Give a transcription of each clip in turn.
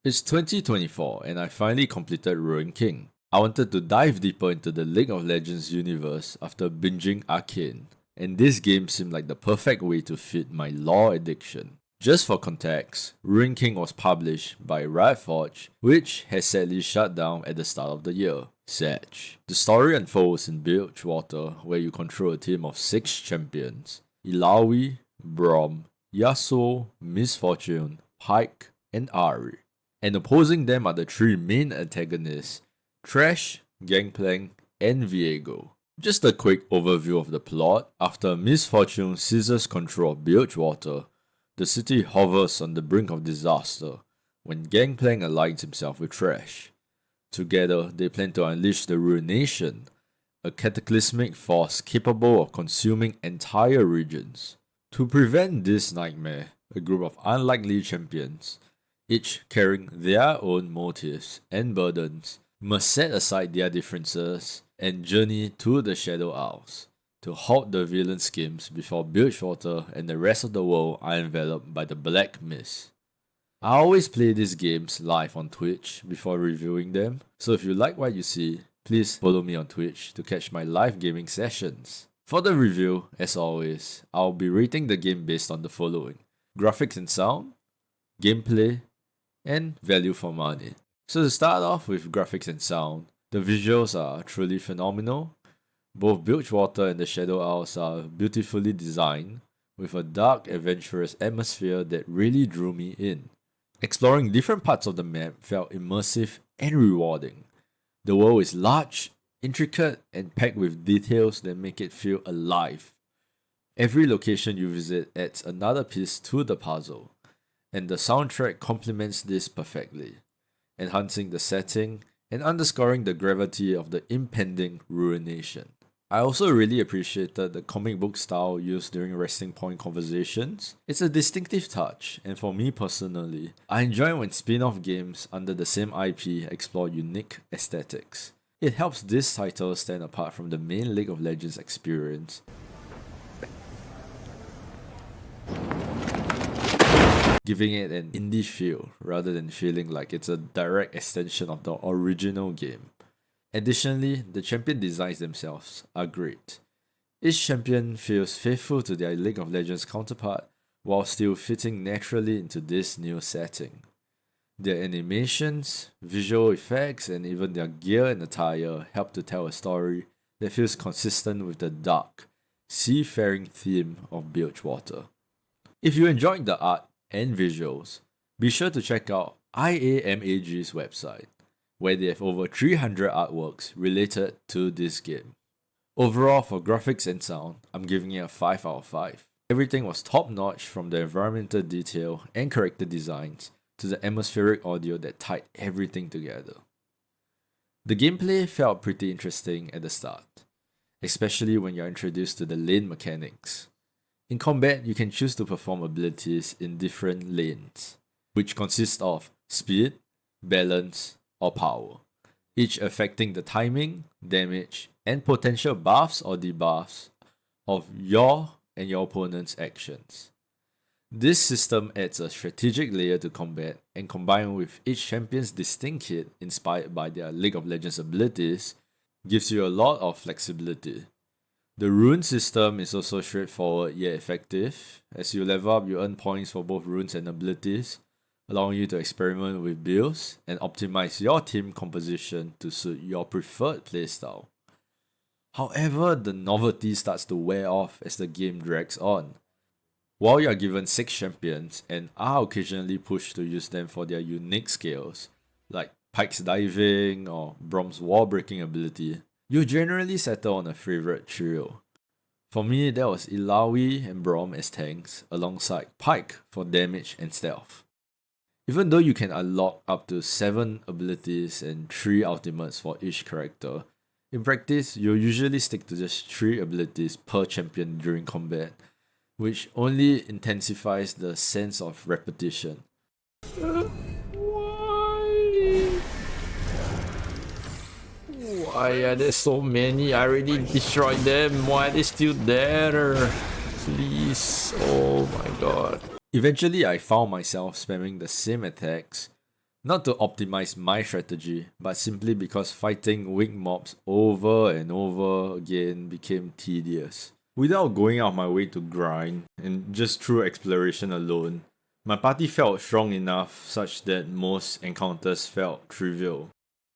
It's 2024 and I finally completed Ruin King. I wanted to dive deeper into the League of Legends universe after binging Arcane, and this game seemed like the perfect way to fit my lore addiction. Just for context, Ruin King was published by Riot Forge, which has sadly shut down at the start of the year. Sad. The story unfolds in Bilgewater, where you control a team of 6 champions: Illaoi, Braum, Yasuo, Miss Fortune, Pyke, and Ahri. And opposing them are the 3 main antagonists: Thresh, Gangplank, and Viego. Just a quick overview of the plot. After Miss Fortune seizes control of Bilgewater, the city hovers on the brink of disaster when Gangplank aligns himself with Thresh. Together, they plan to unleash the Ruination, a cataclysmic force capable of consuming entire regions. To prevent this nightmare, a group of unlikely champions, each carrying their own motives and burdens, must set aside their differences and journey to the Shadow Isles to halt the villain schemes before Bilgewater and the rest of the world are enveloped by the Black Mist. I always play these games live on Twitch before reviewing them, so if you like what you see, please follow me on Twitch to catch my live gaming sessions. For the review, as always, I'll be rating the game based on the following: graphics and sound, gameplay, and value for money. So to start off with graphics and sound, the visuals are truly phenomenal. Both Bilgewater and the Shadow Isles are beautifully designed, with a dark, adventurous atmosphere that really drew me in. Exploring different parts of the map felt immersive and rewarding. The world is large, intricate, and packed with details that make it feel alive. Every location you visit adds another piece to the puzzle, and the soundtrack complements this perfectly, enhancing the setting and underscoring the gravity of the impending ruination. I also really appreciated the comic book style used during resting point conversations. It's a distinctive touch, and for me personally, I enjoy when spin-off games under the same IP explore unique aesthetics. It helps this title stand apart from the main League of Legends experience, giving it an indie feel rather than feeling like it's a direct extension of the original game. Additionally, the champion designs themselves are great. Each champion feels faithful to their League of Legends counterpart while still fitting naturally into this new setting. Their animations, visual effects, and even their gear and attire help to tell a story that feels consistent with the dark, seafaring theme of Bilgewater. If you enjoyed the art and visuals, be sure to check out IAMAG's website, where they have over 300 artworks related to this game. Overall, for graphics and sound, I'm giving it a 5 out of 5. Everything was top notch, from the environmental detail and character designs to the atmospheric audio that tied everything together. The gameplay felt pretty interesting at the start, especially when you're introduced to the lane mechanics. In combat, you can choose to perform abilities in different lanes, which consist of speed, balance, or power, each affecting the timing, damage, and potential buffs or debuffs of your and your opponent's actions. This system adds a strategic layer to combat, and combined with each champion's distinct kit inspired by their League of Legends abilities, gives you a lot of flexibility. The rune system is also straightforward yet effective. As you level up, you earn points for both runes and abilities, allowing you to experiment with builds and optimize your team composition to suit your preferred playstyle. However, the novelty starts to wear off as the game drags on. While you are given 6 champions and are occasionally pushed to use them for their unique skills, like Pyke's diving or Braum's wall-breaking ability, you generally settle on a favorite trio. For me, that was Illaoi and Braum as tanks, alongside Pyke for damage and stealth. Even though you can unlock up to 7 abilities and 3 ultimates for each character, in practice, you'll usually stick to just 3 abilities per champion during combat, which only intensifies the sense of repetition. Why are there so many? I already destroyed them. Why are they still there? Please. Oh my god. Eventually, I found myself spamming the same attacks, Not to optimize my strategy, but simply because fighting weak mobs over and over again became tedious. Without going out my way to grind, and just through exploration alone, my party felt strong enough such that most encounters felt trivial.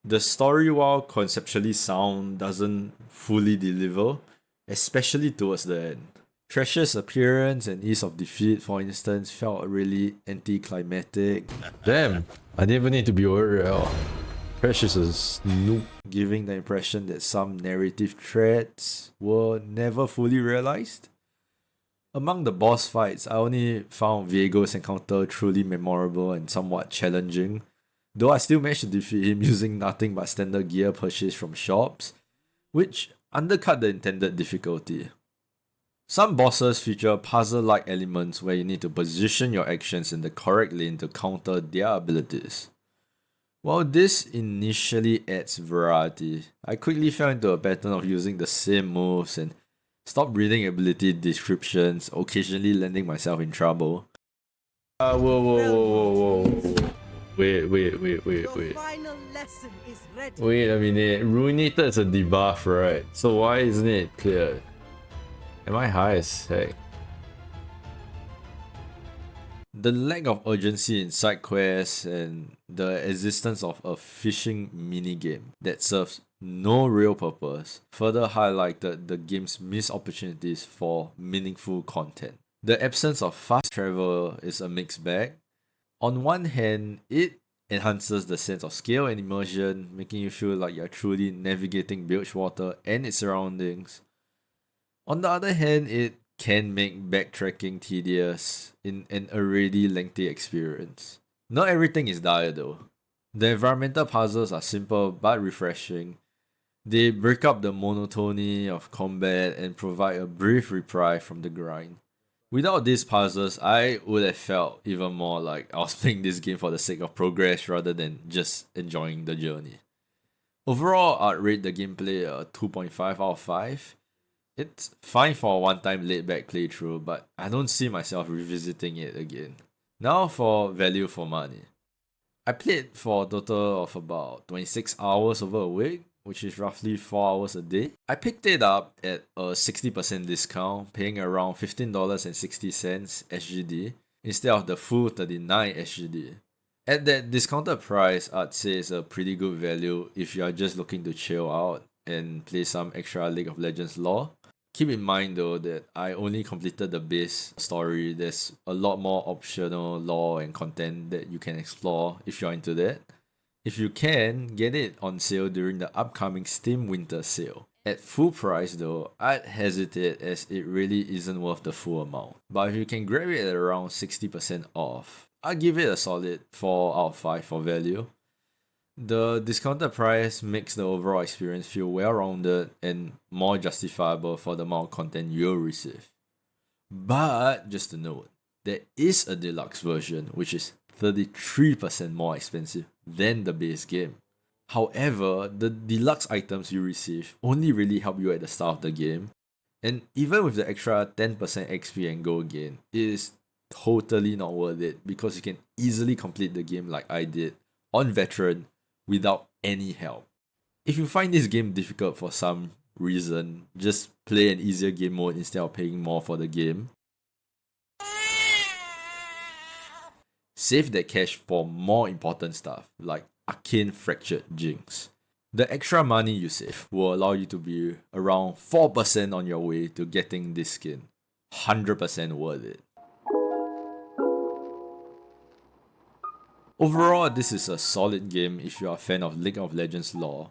The story, while conceptually sound, doesn't fully deliver, especially towards the end. Thresh's appearance and ease of defeat, for instance, felt really anticlimactic, Damn, I didn't even need to be worried at all. Thresh is a snoop. giving the impression that some narrative threads were never fully realized. Among the boss fights, I only found Viego's encounter truly memorable and somewhat challenging, though I still managed to defeat him using nothing but standard gear purchased from shops, which undercut the intended difficulty. Some bosses feature puzzle-like elements where you need to position your actions in the correct lane to counter their abilities. While this initially adds variety, I quickly fell into a pattern of using the same moves and stopped reading ability descriptions, occasionally landing myself in trouble. Whoa. Wait. Final lesson is ready. Wait a minute. Ruinated is a debuff, right? So why isn't it cleared? Am I high as heck? The lack of urgency in side quests and the existence of a fishing minigame that serves no real purpose further highlighted the game's missed opportunities for meaningful content. The absence of fast travel is a mixed bag. On one hand, it enhances the sense of scale and immersion, making you feel like you're truly navigating Bilgewater and its surroundings. On the other hand, it can make backtracking tedious in an already lengthy experience. Not everything is dire though. The environmental puzzles are simple but refreshing. They break up the monotony of combat and provide a brief reprieve from the grind. Without these puzzles, I would have felt even more like I was playing this game for the sake of progress rather than just enjoying the journey. Overall, I'd rate the gameplay a 2.5 out of 5. It's fine for a one-time laid-back playthrough, but I don't see myself revisiting it again. Now for value for money. I played for a total of about 26 hours over a week, which is roughly 4 hours a day. I picked it up at a 60% discount, paying around $15.60 SGD instead of the full 39 SGD. At that discounted price, I'd say it's a pretty good value if you are just looking to chill out and play some extra League of Legends lore. Keep in mind though that I only completed the base story. There's a lot more optional lore and content that you can explore if you're into that. If you can, get it on sale during the upcoming Steam Winter Sale. At full price though, I'd hesitate as it really isn't worth the full amount. But if you can grab it at around 60% off, I'd give it a solid 4 out of 5 for value. The discounted price makes the overall experience feel well-rounded and more justifiable for the amount of content you'll receive. But, just to note, there is a deluxe version which is 33% more expensive than the base game. However, the deluxe items you receive only really help you at the start of the game, and even with the extra 10% XP and gold gain, it is totally not worth it because you can easily complete the game like I did on Veteran without any help. If you find this game difficult for some reason, just play an easier game mode instead of paying more for the game. Save that cash for more important stuff like Arcane Fractured Jinx. The extra money you save will allow you to be around 4% on your way to getting this skin. 100% worth it. Overall, this is a solid game if you are a fan of League of Legends lore,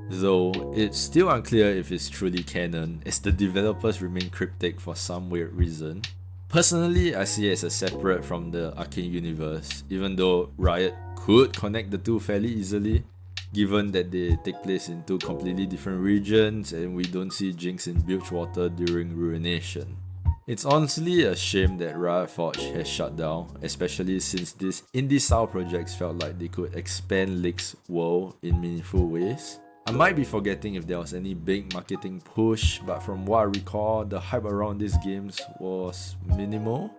though it's still unclear if it's truly canon as the developers remain cryptic for some weird reason. Personally, I see it as a separate from the Arcane universe, even though Riot could connect the two fairly easily, given that they take place in two completely different regions and we don't see Jinx in Bilgewater during Ruination. It's honestly a shame that Riot Forge has shut down, especially since these indie-style projects felt like they could expand League's world in meaningful ways. I might be forgetting if there was any big marketing push, but from what I recall, the hype around these games was minimal.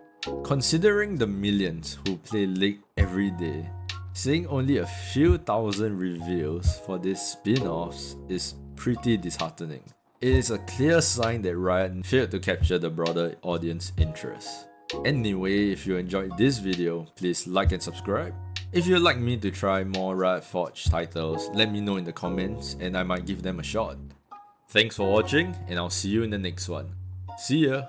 Considering the millions who play League every day, Seeing only a few thousand reviews for these spin-offs is pretty disheartening. It is a clear sign that Riot failed to capture the broader audience interest. Anyway, if you enjoyed this video, please like and subscribe. If you'd like me to try more Riot Forge titles, let me know in the comments and I might give them a shot. Thanks for watching and I'll see you in the next one. See ya!